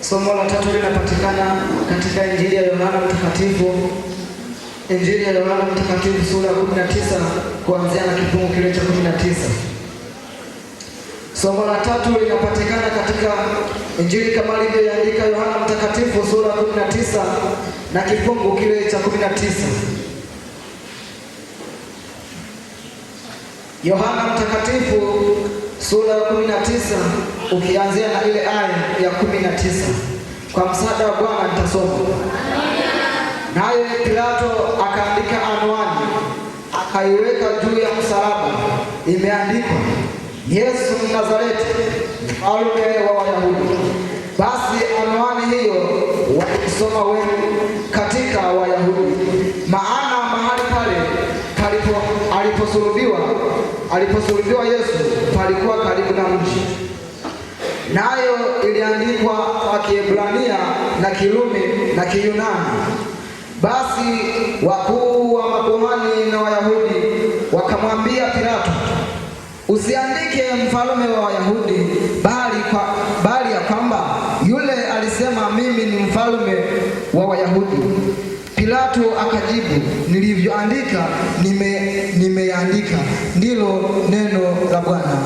Somo la tatu linapatikana katika Injili ya Yohana Mtakatifu. Injili ya Yohana Mtakatifu sura ya 19 kuanzia na kifungu kile cha 19. Somo la tatu linapatikana katika Injili kama ilivyoandika Yohana Mtakatifu sura ya 19 na kifungu kile cha 19. Yohana Mtakatifu sura ya 19 ukianzia na ile aya ya 19. Kwa msaada wa Bwana nitasoma. Naye Pilato akaandika anwani, akaiweka juu ya msalaba, imeandikwa, Yesu Mnazareti, mfalme wa Wayahudi. Basi anwani hiyo waisoma wengi katika Wayahudi, maana mahali pale aliposulubiwa Yesu palikuwa karibu na mji. Nayo iliandikwa kwa Kiebrania na Kirumi na Kiyunani. Basi wakuu wa makuhani na Wayahudi wakamwambia Pilato, usiandike mfalme wa Wayahudi, bali ya kwamba yule alisema mimi ni mfalme wa Wayahudi. Pilato akajibu, nilivyoandika nimeandika, ndilo neno la Bwana.